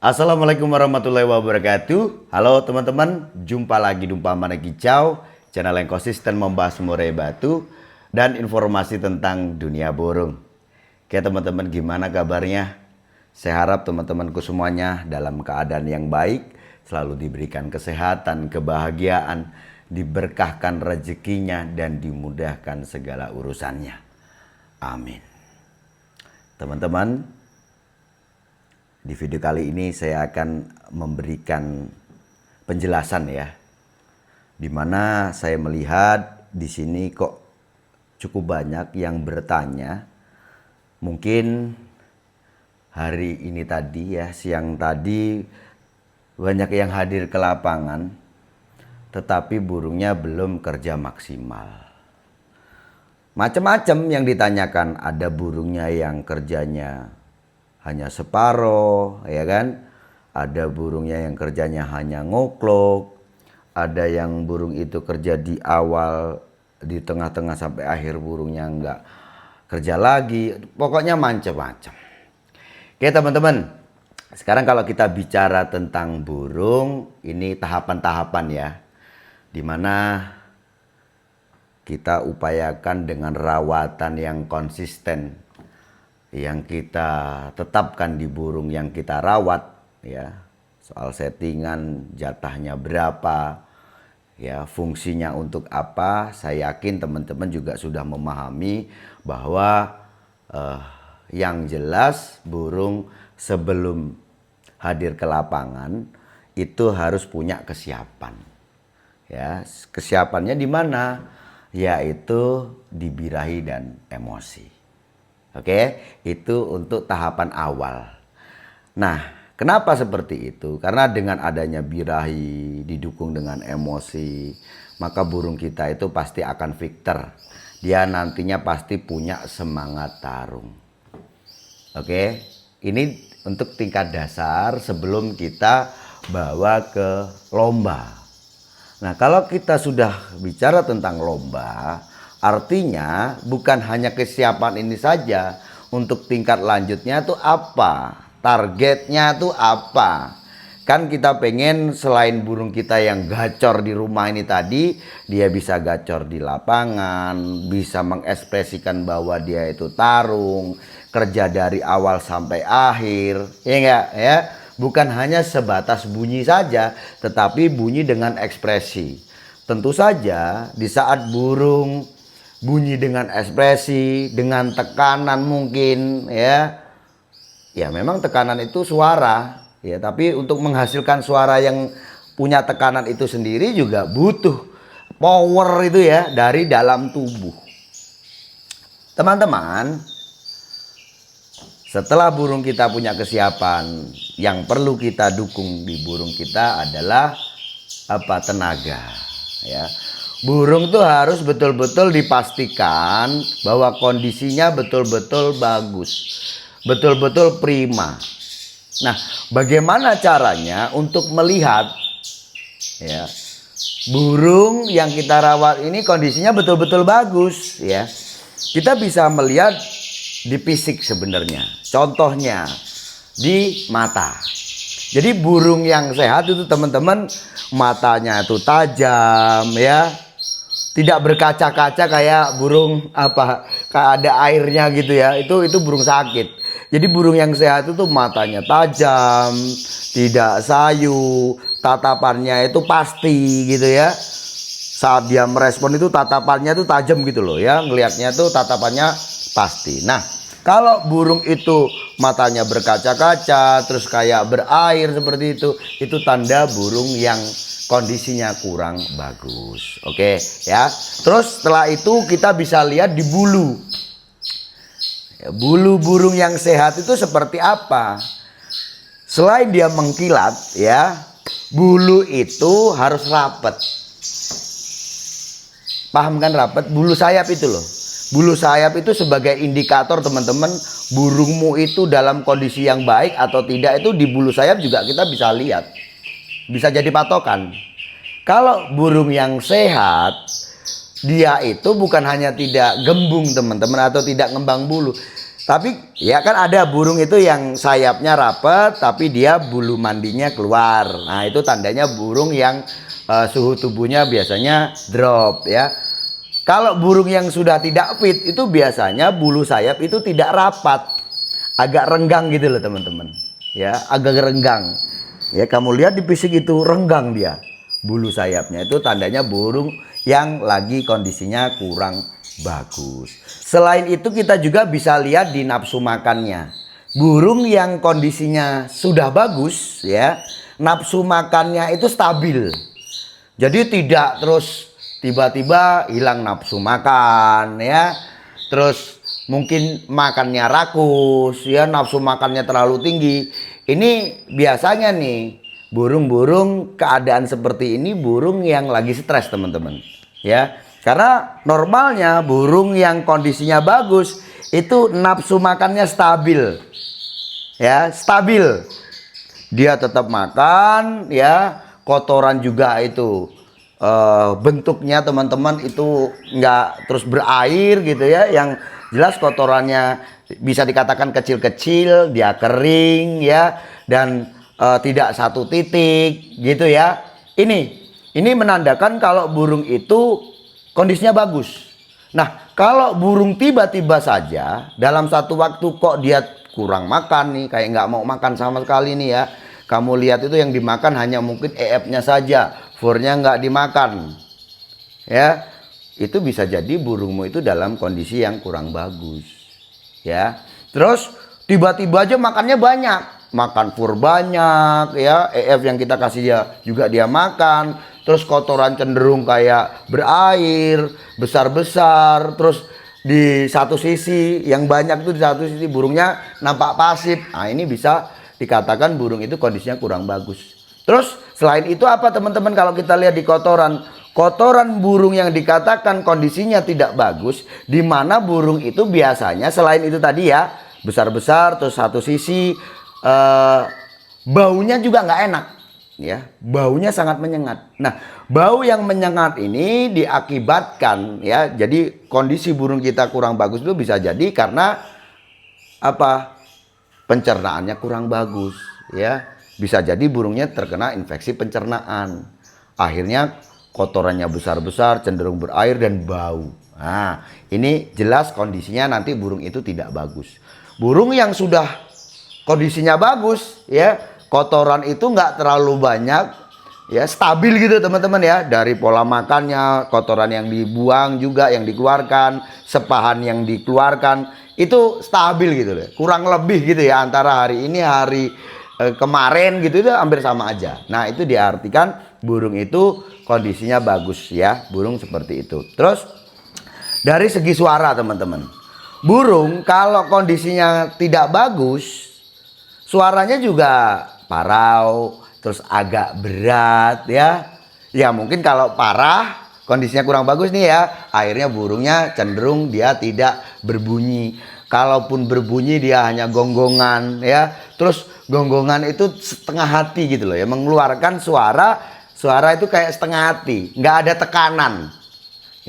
Assalamualaikum warahmatullahi wabarakatuh. Halo teman-teman, jumpa lagi di Umpama Kicau, channel yang konsisten membahas murai batu dan informasi tentang dunia burung. Oke teman-teman, gimana kabarnya? Saya harap teman-temanku semuanya dalam keadaan yang baik, selalu diberikan kesehatan, kebahagiaan, diberkahkan rezekinya dan dimudahkan segala urusannya. Amin. Teman-teman, di video kali ini saya akan memberikan penjelasan ya, dimana saya melihat di sini kok cukup banyak yang bertanya. Mungkin hari ini tadi ya, siang tadi banyak yang hadir ke lapangan, tetapi burungnya belum kerja maksimal. Macam-macam yang ditanyakan, ada burungnya yang kerjanya hanya separoh, ya kan? Ada burungnya yang kerjanya hanya ngoklok, ada yang burung itu kerja di awal, di tengah-tengah sampai akhir burungnya nggak kerja lagi. Pokoknya macam-macam. Oke teman-teman, sekarang kalau kita bicara tentang burung, ini tahapan-tahapan ya, dimana kita upayakan dengan rawatan yang konsisten, yang kita tetapkan di burung yang kita rawat ya. Soal settingan, jatahnya berapa ya, fungsinya untuk apa, saya yakin teman-teman juga sudah memahami bahwa yang jelas burung sebelum hadir ke lapangan itu harus punya kesiapan ya. Kesiapannya di mana? Yaitu di birahi dan emosi. Oke, itu untuk tahapan awal. Nah, kenapa seperti itu? Karena dengan adanya birahi didukung dengan emosi, maka burung kita itu pasti akan victor. Dia nantinya pasti punya semangat tarung. Oke, ini untuk tingkat dasar sebelum kita bawa ke lomba. Nah, kalau kita sudah bicara tentang lomba, artinya bukan hanya kesiapan ini saja, untuk tingkat lanjutnya tuh apa? Targetnya tuh apa? Kan kita pengen selain burung kita yang gacor di rumah ini tadi, dia bisa gacor di lapangan, bisa mengekspresikan bahwa dia itu tarung, kerja dari awal sampai akhir, ya enggak ya? Bukan hanya sebatas bunyi saja, tetapi bunyi dengan ekspresi. Tentu saja di saat burung bunyi dengan ekspresi, dengan tekanan mungkin ya. Ya memang tekanan itu suara ya, tapi untuk menghasilkan suara yang punya tekanan itu sendiri juga butuh power itu ya dari dalam tubuh. Teman-teman, setelah burung kita punya kesiapan, yang perlu kita dukung di burung kita adalah apa? Tenaga ya. Burung tuh harus betul-betul dipastikan bahwa kondisinya betul-betul bagus, betul-betul prima. Nah, bagaimana caranya untuk melihat ya, burung yang kita rawat ini kondisinya betul-betul bagus ya? Kita bisa melihat di fisik sebenarnya. Contohnya di mata. Jadi burung yang sehat itu teman-teman, matanya itu tajam ya. Tidak berkaca-kaca kayak burung apa, kayak ada airnya gitu ya. Itu burung sakit. Jadi burung yang sehat itu matanya tajam, tidak sayu, tatapannya itu pasti gitu ya. Saat dia merespon itu tatapannya itu tajam gitu loh ya. Ngelihatnya tuh tatapannya pasti. Nah, kalau burung itu matanya berkaca-kaca, terus kayak berair seperti itu tanda burung yang kondisinya kurang bagus. Oke ya. Terus setelah itu kita bisa lihat di bulu. Bulu burung yang sehat itu seperti apa? Selain dia mengkilat ya, bulu itu harus rapat. Paham kan rapat? Bulu sayap itu loh. Bulu sayap itu sebagai indikator teman-teman, burungmu itu dalam kondisi yang baik atau tidak, itu di bulu sayap juga kita bisa lihat. Bisa jadi patokan. Kalau burung yang sehat, dia itu bukan hanya tidak gembung teman-teman atau tidak ngembang bulu, Tapi ya kan ada burung itu yang sayapnya rapet tapi dia bulu mandinya keluar. Nah, itu tandanya burung yang suhu tubuhnya biasanya drop ya. Kalau burung yang sudah tidak fit itu biasanya bulu sayap itu tidak rapat. Agak renggang gitu loh teman-teman. Ya, agak renggang. Ya, kamu lihat di fisik itu renggang dia. Bulu sayapnya itu tandanya burung yang lagi kondisinya kurang bagus. Selain itu kita juga bisa lihat di nafsu makannya. Burung yang kondisinya sudah bagus ya, nafsu makannya itu stabil. Jadi tidak terus tiba-tiba hilang nafsu makan ya. Terus mungkin makannya rakus ya, nafsu makannya terlalu tinggi. Ini biasanya nih burung-burung keadaan seperti ini burung yang lagi stres teman-teman ya. Karena normalnya burung yang kondisinya bagus itu nafsu makannya stabil. Ya, stabil. Dia tetap makan ya, kotoran juga itu bentuknya teman-teman itu nggak terus berair gitu ya. Yang jelas kotorannya bisa dikatakan kecil-kecil, dia kering ya, dan tidak satu titik gitu ya. Ini menandakan kalau burung itu kondisinya bagus. Nah, kalau burung tiba-tiba saja dalam satu waktu kok dia kurang makan nih, kayak nggak mau makan sama sekali nih ya. Kamu lihat itu yang dimakan hanya mungkin EF-nya saja, furnya nggak dimakan. Ya, itu bisa jadi burungmu itu dalam kondisi yang kurang bagus. Ya, terus tiba-tiba aja makannya banyak, makan fur banyak ya, EF yang kita kasih dia juga dia makan. Terus kotoran cenderung kayak berair, besar-besar. Terus di satu sisi yang banyak itu di satu sisi burungnya nampak pasif. Nah, ini bisa dikatakan burung itu kondisinya kurang bagus. Terus selain itu apa teman-teman, kalau kita lihat di kotoran, kotoran burung yang dikatakan kondisinya tidak bagus, di mana burung itu biasanya selain itu tadi ya, besar-besar, terus satu sisi baunya juga nggak enak. Ya, baunya sangat menyengat. Nah, bau yang menyengat ini diakibatkan ya, jadi kondisi burung kita kurang bagus itu bisa jadi karena apa? Pencernaannya kurang bagus ya. Bisa jadi burungnya terkena infeksi pencernaan. Akhirnya kotorannya besar-besar, cenderung berair dan bau. Nah, ini jelas kondisinya nanti burung itu tidak bagus. Burung yang sudah kondisinya bagus ya, kotoran itu nggak terlalu banyak ya, stabil gitu teman-teman ya. Dari pola makannya, kotoran yang dibuang juga yang dikeluarkan, sepahan yang dikeluarkan itu stabil gitu loh. Kurang lebih gitu ya, antara hari ini hari kemarin gitu itu hampir sama aja. Nah, itu diartikan burung itu kondisinya bagus ya, burung seperti itu. Terus dari segi suara teman-teman, burung kalau kondisinya tidak bagus, suaranya juga parau, terus agak berat ya. Ya mungkin kalau parah, kondisinya kurang bagus nih ya, akhirnya burungnya cenderung dia tidak berbunyi. Kalaupun berbunyi dia hanya gonggongan ya. Terus gonggongan itu setengah hati gitu loh ya, mengeluarkan suara itu kayak setengah hati, nggak ada tekanan.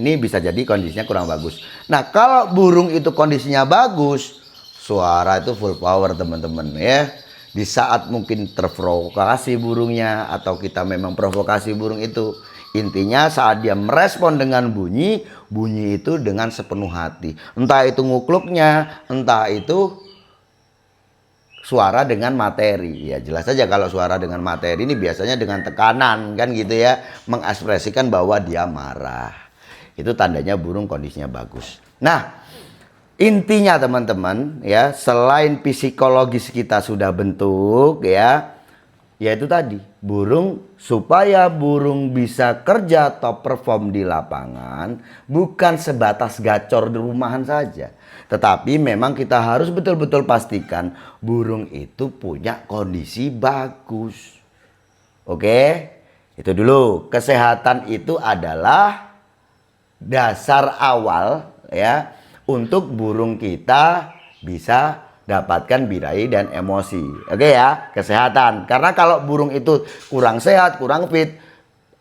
Ini bisa jadi kondisinya kurang bagus. Nah, kalau burung itu kondisinya bagus, suara itu full power teman-teman ya. Di saat mungkin terprovokasi burungnya atau kita memang provokasi burung itu, intinya saat dia merespon dengan bunyi, bunyi itu dengan sepenuh hati. Entah itu ngukluknya, entah itu suara dengan materi. Ya jelas saja kalau suara dengan materi ini biasanya dengan tekanan kan gitu ya, mengekspresikan bahwa dia marah. Itu tandanya burung kondisinya bagus. Nah, intinya teman-teman ya, selain psikologis kita sudah bentuk ya, yaitu tadi burung, supaya burung bisa kerja top perform di lapangan bukan sebatas gacor di rumahan saja, tetapi memang kita harus betul-betul pastikan burung itu punya kondisi bagus. Oke, itu dulu. Kesehatan itu adalah dasar awal ya untuk burung kita bisa dapatkan birahi dan emosi. Oke ya, kesehatan. Karena kalau burung itu kurang sehat, kurang fit,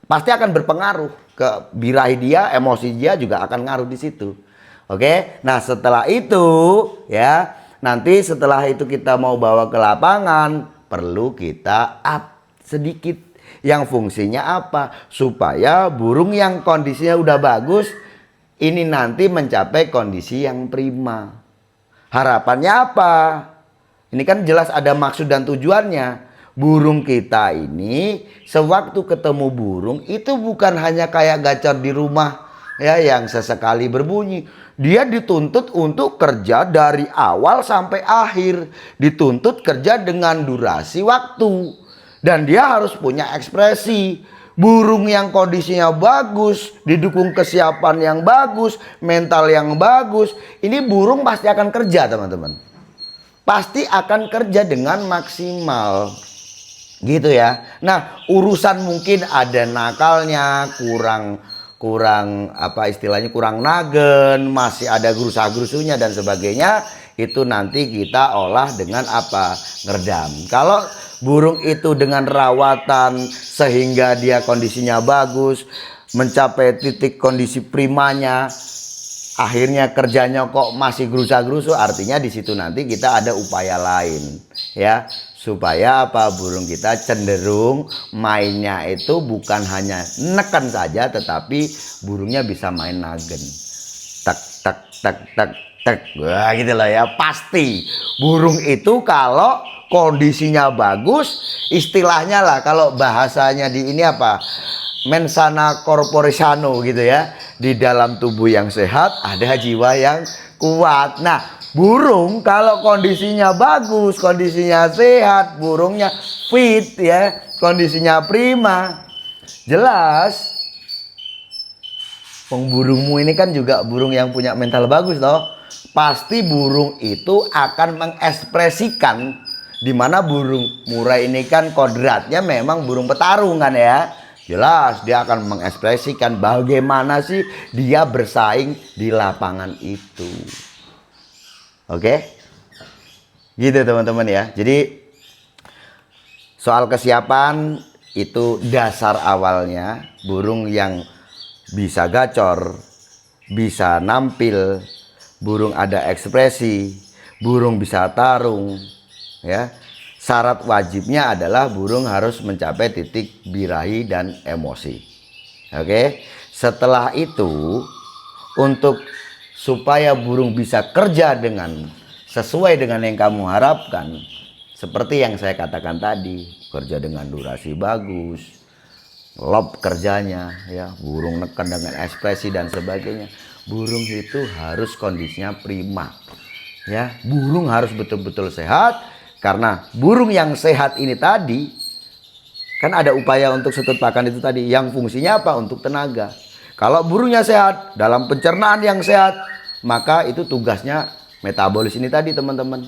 pasti akan berpengaruh ke birahi dia, emosi dia juga akan ngaruh di situ. Oke. Nah, setelah itu ya, nanti setelah itu kita mau bawa ke lapangan, perlu kita up sedikit. Yang fungsinya apa? Supaya burung yang kondisinya udah bagus, ini nanti mencapai kondisi yang prima. Harapannya apa? Ini kan jelas ada maksud dan tujuannya. Burung kita ini sewaktu ketemu burung itu bukan hanya kayak gacor di rumah ya yang sesekali berbunyi. Dia dituntut untuk kerja dari awal sampai akhir. Dituntut kerja dengan durasi waktu. Dan dia harus punya ekspresi. Burung yang kondisinya bagus, didukung kesiapan yang bagus, mental yang bagus, ini burung pasti akan kerja, teman-teman. Pasti akan kerja dengan maksimal. Gitu ya. Nah, urusan mungkin ada nakalnya, kurang apa istilahnya, kurang nagen, masih ada gerusa-gerusunya dan sebagainya, itu nanti kita olah dengan apa? Ngerdam. Kalau burung itu dengan rawatan sehingga dia kondisinya bagus, mencapai titik kondisi primanya, akhirnya kerjanya kok masih gerusa-gerusu, artinya di situ nanti kita ada upaya lain ya, supaya apa? Burung kita cenderung mainnya itu bukan hanya neken saja, tetapi burungnya bisa main nagen. Tak tak tak tak tak. Wah, gitu loh ya. Pasti burung itu kalau kondisinya bagus, istilahnya lah kalau bahasanya di ini apa? Mensana corpore sano gitu ya. Di dalam tubuh yang sehat ada jiwa yang kuat. Nah, burung kalau kondisinya bagus, kondisinya sehat, burungnya fit ya, kondisinya prima. Jelas burungmu ini kan juga burung yang punya mental bagus toh. Pasti burung itu akan mengekspresikan, dimana burung murai ini kan kodratnya memang burung petarung kan ya. Jelas dia akan mengekspresikan bagaimana sih dia bersaing di lapangan itu. Oke? Gitu teman-teman ya. Jadi soal kesiapan itu dasar awalnya. Burung yang bisa gacor, bisa nampil, burung ada ekspresi, burung bisa tarung ya. Syarat wajibnya adalah burung harus mencapai titik birahi dan emosi. Oke. Setelah itu, untuk supaya burung bisa kerja dengan sesuai dengan yang kamu harapkan, seperti yang saya katakan tadi, kerja dengan durasi bagus, lob kerjanya ya, burung neken dengan ekspresi dan sebagainya. Burung itu harus kondisinya prima ya. Burung harus betul-betul sehat. Karena burung yang sehat ini tadi, kan ada upaya untuk setut pakan itu tadi, yang fungsinya apa? Untuk tenaga. Kalau burungnya sehat, dalam pencernaan yang sehat, maka itu tugasnya metabolis ini tadi teman-teman.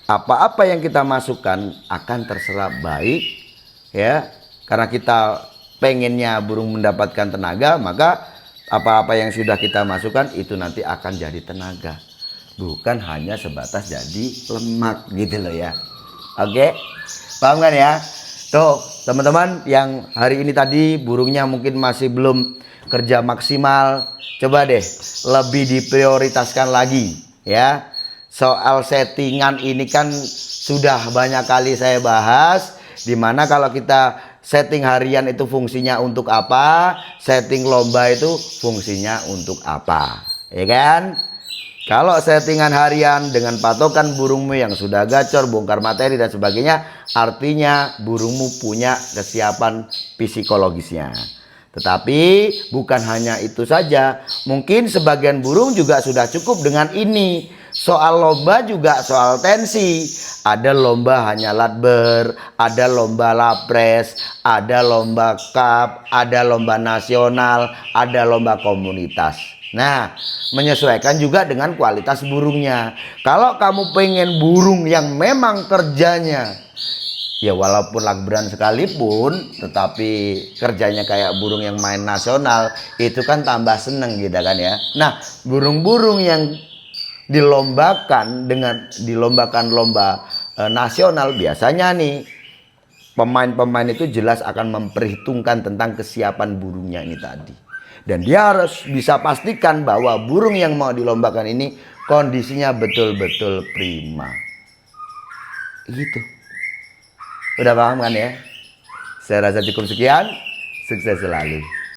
Apa-apa yang kita masukkan akan terserap baik ya. Karena kita pengennya burung mendapatkan tenaga, maka apa-apa yang sudah kita masukkan itu nanti akan jadi tenaga. Bukan hanya sebatas jadi lemak gitu loh ya. Oke, paham kan ya? Tuh teman-teman yang hari ini tadi burungnya mungkin masih belum kerja maksimal, coba deh lebih diprioritaskan lagi ya. Soal settingan ini kan sudah banyak kali saya bahas, dimana kalau kita setting harian itu fungsinya untuk apa, setting lomba itu fungsinya untuk apa, ya kan? Kalau settingan harian dengan patokan burungmu yang sudah gacor, bongkar materi dan sebagainya, artinya burungmu punya kesiapan psikologisnya. Tetapi bukan hanya itu saja, mungkin sebagian burung juga sudah cukup dengan ini. Soal lomba juga soal tensi. Ada lomba hanya latber, ada lomba lapres, ada lomba cup, ada lomba nasional, ada lomba komunitas. Nah, menyesuaikan juga dengan kualitas burungnya. Kalau kamu pengen burung yang memang kerjanya ya walaupun lakberan sekalipun, tetapi kerjanya kayak burung yang main nasional, itu kan tambah seneng gitu kan ya. Nah, burung-burung yang dilombakan lomba nasional, biasanya nih pemain-pemain itu jelas akan memperhitungkan tentang kesiapan burungnya ini tadi. Dan dia harus bisa pastikan bahwa burung yang mau dilombakan ini kondisinya betul-betul prima. Gitu. Udah paham kan ya? Saya rasa cukup sekian. Sukses selalu.